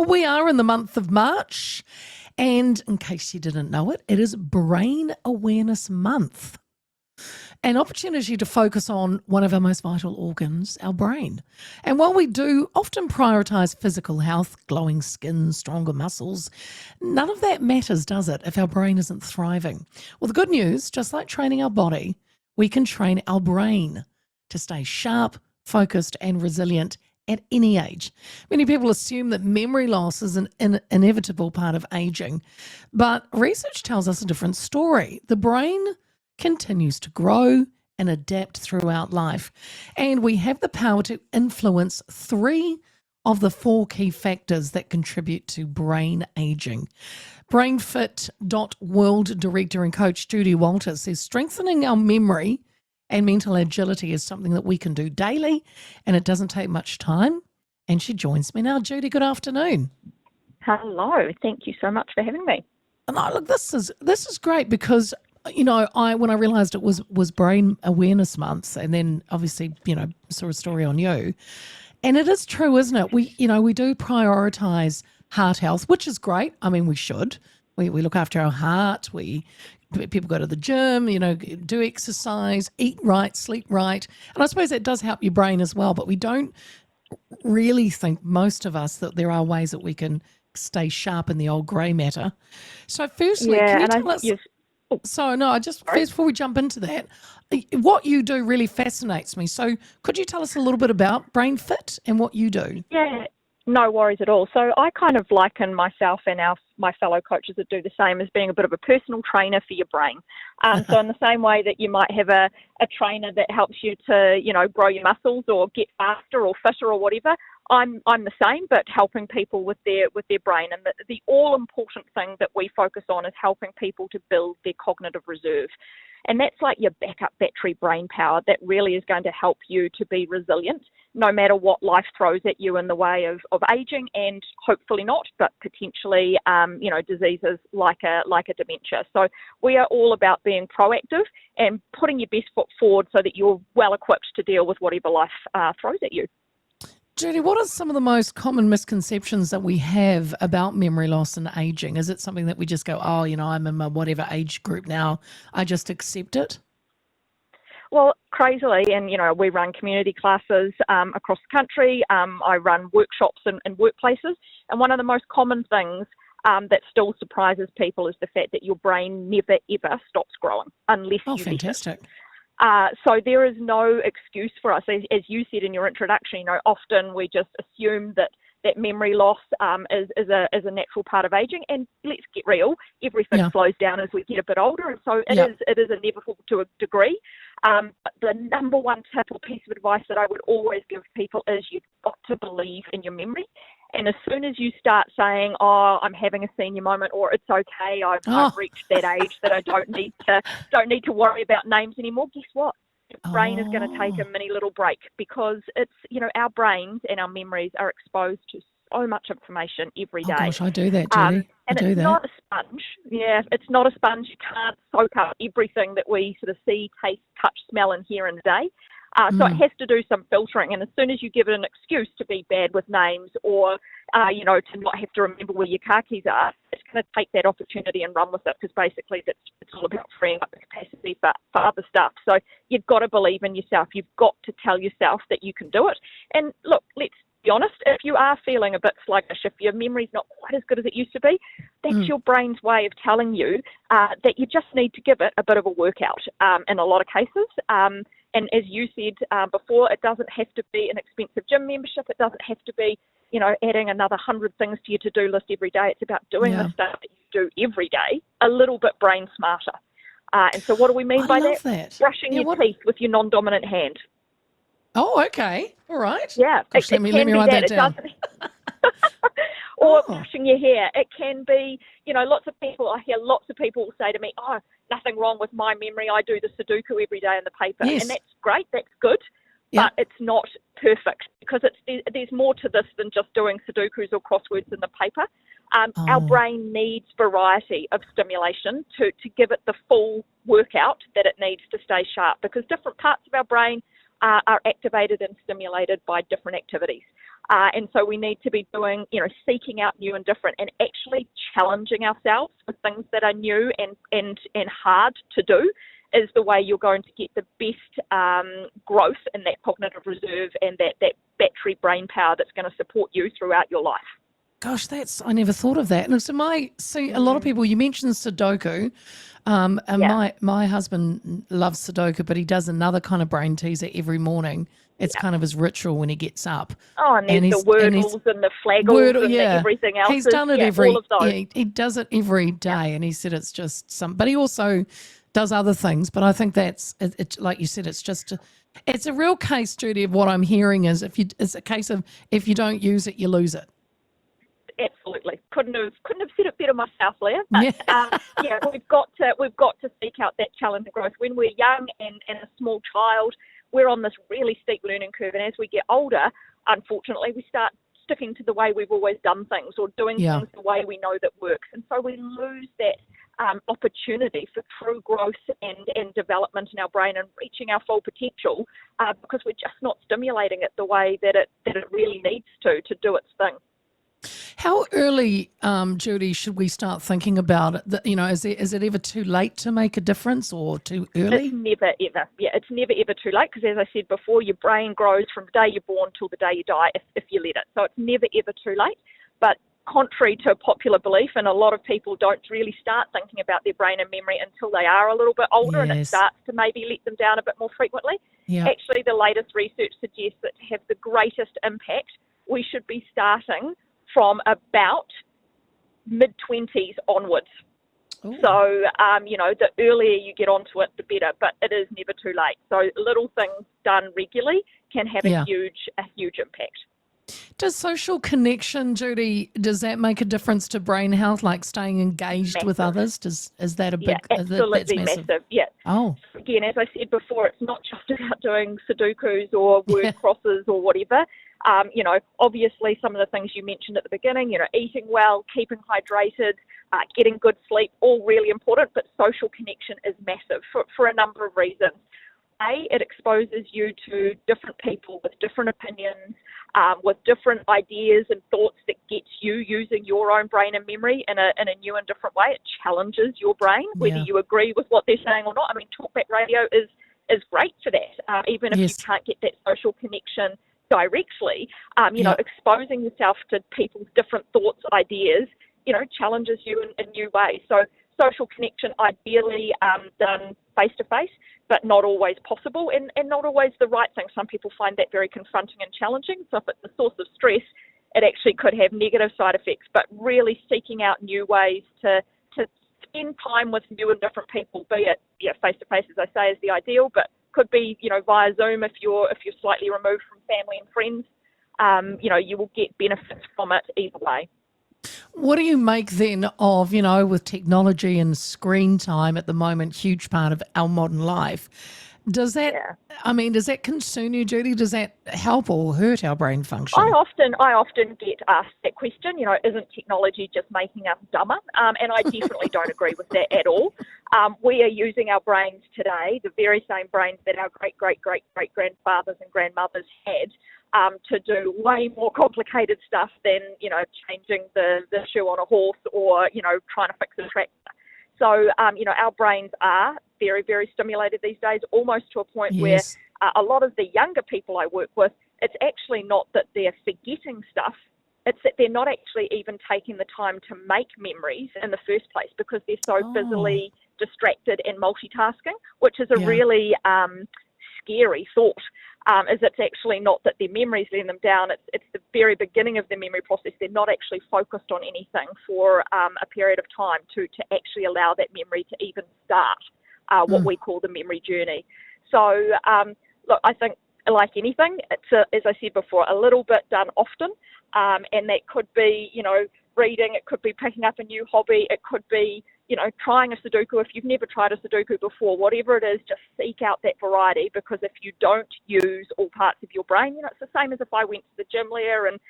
Well, we are in the month of March, and in case you didn't know it, it is Brain Awareness Month. An opportunity to focus on one of our most vital organs, our brain. And while we do often prioritise physical health, glowing skin, stronger muscles, none of that matters, does it, if our brain isn't thriving? Well, the good news, just like training our body, we can train our brain to stay sharp, focused and resilient at any age. Many people assume that memory loss is an inevitable part of aging, but research tells us a different story. The brain continues to grow and adapt throughout life, and we have the power to influence 3 of the 4 key factors that contribute to brain aging. Brainfit.world director and coach Jude Walters says strengthening our memory and mental agility is something that we can do daily, and it doesn't take much time. And she joins me now. Judy, good afternoon. Hello. Thank you so much for having me. And look, this is great because, you know, when I realised it was Brain Awareness Month, and then obviously, you know, saw a story on you, and it is true, isn't it? We do prioritise heart health, which is great. I mean, we should. We look after our heart. People go to the gym, you know, do exercise, eat right, sleep right. And I suppose that does help your brain as well. But we don't really think, most of us, that there are ways that we can stay sharp in the old grey matter. So firstly, can you tell us... first, before we jump into that, what you do really fascinates me. So could you tell us a little bit about Brainfit and what you do? Yeah, no worries at all. So I kind of liken myself and my fellow coaches that do the same as being a bit of a personal trainer for your brain. So in the same way that you might have a trainer that helps you to, you know, grow your muscles or get faster or fitter or whatever, I'm the same, but helping people with their brain. And the all-important thing that we focus on is helping people to build their cognitive reserve. And that's like your backup battery brain power that really is going to help you to be resilient no matter what life throws at you in the way of aging, and hopefully not, but potentially, diseases like a dementia. So we are all about being proactive and putting your best foot forward so that you're well equipped to deal with whatever life throws at you. Judy, what are some of the most common misconceptions that we have about memory loss and aging? Is it something that we just go, oh, you know, I'm in my whatever age group now, I just accept it? Well, crazily, and, you know, we run community classes across the country. I run workshops in workplaces. And one of the most common things that still surprises people is the fact that your brain never, ever stops growing unless you let it. Fantastic. So there is no excuse for us. As you said in your introduction, you know, often we just assume that memory loss is a natural part of aging. And let's get real, everything slows down as we get a bit older. And so it is inevitable to a degree. But the number one tip or piece of advice that I would always give people is you've got to believe in your memory. And as soon as you start saying, oh, I'm having a senior moment, or it's okay, I've reached that age that I don't need to worry about names anymore, guess what? Your brain is going to take a mini little break, because it's, you know, our brains and our memories are exposed to so much information every day. Oh gosh, I do that, Judy. And it's not a sponge. Yeah, it's not a sponge. You can't soak up everything that we sort of see, taste, touch, smell and hear in a day. So it has to do some filtering. And as soon as you give it an excuse to be bad with names, or, to not have to remember where your car keys are, it's going to take that opportunity and run with it, because basically it's all about freeing up the capacity for other stuff. So you've got to believe in yourself. You've got to tell yourself that you can do it. And look, let's be honest, if you are feeling a bit sluggish, if your memory's not quite as good as it used to be, that's your brain's way of telling you that you just need to give it a bit of a workout in a lot of cases. And as you said before, it doesn't have to be an expensive gym membership. It doesn't have to be, you know, adding another 100 things to your to-do list every day. It's about doing the stuff that you do every day a little bit brain smarter. And so what do we mean by that? Brushing your teeth with your non-dominant hand. Oh, okay. All right. Yeah. Gosh, let me write that down. Or brushing your hair. It can be, you know, I hear lots of people say to me, oh, nothing wrong with my memory. I do the Sudoku every day in the paper. Yes. And that's great. That's good. But it's not perfect, because there's more to this than just doing Sudokus or crosswords in the paper. Our brain needs variety of stimulation to give it the full workout that it needs to stay sharp, because different parts of our brain are activated and stimulated by different activities. And so we need to be doing, seeking out new and different, and actually challenging ourselves with things that are new and hard to do is the way you're going to get the best growth in that cognitive reserve and that battery brain power that's going to support you throughout your life. Gosh, I never thought of that. And so a lot of people, you mentioned Sudoku, and my husband loves Sudoku, but he does another kind of brain teaser every morning. It's kind of his ritual when he gets up. Oh, and there's the Wordles and the Flaggles and the everything else. He's done it all of those. He does it every day, and he said it's just but he also does other things. But I think that's it, like you said, it's a real case, Judy, of what I'm hearing is it's a case of if you don't use it, you lose it. Absolutely, couldn't have said it better myself, Leah. But we've got to seek out that challenge and growth. When we're young and a small child, we're on this really steep learning curve, and as we get older, unfortunately, we start sticking to the way we've always done things or doing things the way we know that works, and so we lose that opportunity for true growth and development in our brain and reaching our full potential because we're just not stimulating it the way that it really needs to do its thing. How early, Judy, should we start thinking about it? Is it ever too late to make a difference or too early? It's never, ever. Yeah, it's never, ever too late because, as I said before, your brain grows from the day you're born till the day you die if you let it. So it's never, ever too late. But contrary to popular belief, and a lot of people don't really start thinking about their brain and memory until they are a little bit older and it starts to maybe let them down a bit more frequently. Yeah. Actually, the latest research suggests that to have the greatest impact, we should be starting from about mid-20s onwards. Ooh. So, the earlier you get onto it, the better, but it is never too late. So little things done regularly can have a huge impact. Does social connection, Judy, does that make a difference to brain health, like staying engaged with others? Is that a big... Yeah, absolutely that's massive. Yeah. Oh. Again, as I said before, it's not just about doing Sudokus or word crosses or whatever. Obviously some of the things you mentioned at the beginning, eating well, keeping hydrated, getting good sleep, all really important, but social connection is massive for a number of reasons. It exposes you to different people with different opinions, with different ideas and thoughts that gets you using your own brain and memory in a new and different way. It challenges your brain, whether you agree with what they're saying or not. I mean, talkback radio is great for that, even if you can't get that social connection directly. Exposing yourself to people's different thoughts, ideas, challenges you in new ways. So social connection ideally done face-to-face, but not always possible and not always the right thing. Some people find that very confronting and challenging. So if it's a source of stress, it actually could have negative side effects, but really seeking out new ways to spend time with new and different people, be it face-to-face, as I say, is the ideal, but could be, via Zoom if you're slightly removed from family and friends. You will get benefits from it either way. What do you make then of, with technology and screen time at the moment, huge part of our modern life? Does that, does that concern you, Judy? Does that help or hurt our brain function? I often get asked that question, isn't technology just making us dumber? And I definitely don't agree with that at all. We are using our brains today, the very same brains that our great-great-great-great-grandfathers and grandmothers had, to do way more complicated stuff than, changing the shoe on a horse or, trying to fix a tractor. So, our brains are very, very stimulated these days, almost to a point where a lot of the younger people I work with, it's actually not that they're forgetting stuff, it's that they're not actually even taking the time to make memories in the first place because they're so busily distracted and multitasking, which is a really scary thought. Is it's actually not that their memory's letting them down, it's the very beginning of the memory process. They're not actually focused on anything for a period of time to actually allow that memory to even start what we call the memory journey. So, look, I think like anything, it's, as I said before, a little bit done often, and that could be, reading, it could be picking up a new hobby, it could be, trying a Sudoku if you've never tried a Sudoku before. Whatever it is, just seek out that variety, because if you don't use all parts of your brain, it's the same as if I went to the gym, Leah, and,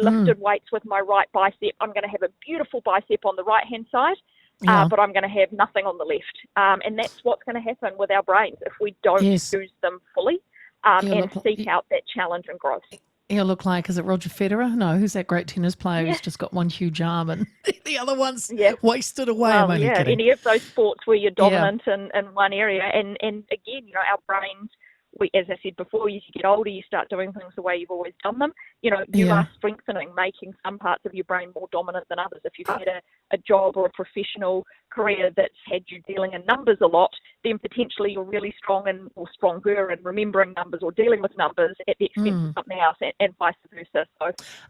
lifted weights with my right bicep. I'm going to have a beautiful bicep on the right-hand side, but I'm going to have nothing on the left. And that's what's going to happen with our brains if we don't use them fully. You and seek out that challenge and growth. He'll look like, is it Roger Federer? No, who's that great tennis player Yeah. who's just got one huge arm and the other one's Yeah. wasted away? Well, I'm only kidding. any of those sports where you're Yeah. dominant in one area. And again, our brains, as I said before, as you get older, you start doing things the way you've always done them. You Yeah. are strengthening, making some parts of your brain more dominant than others. If you've had a job or a professional career that's had you dealing in numbers a lot, then potentially you're really strong or stronger in remembering numbers or dealing with numbers at the expense of something else, and vice versa. So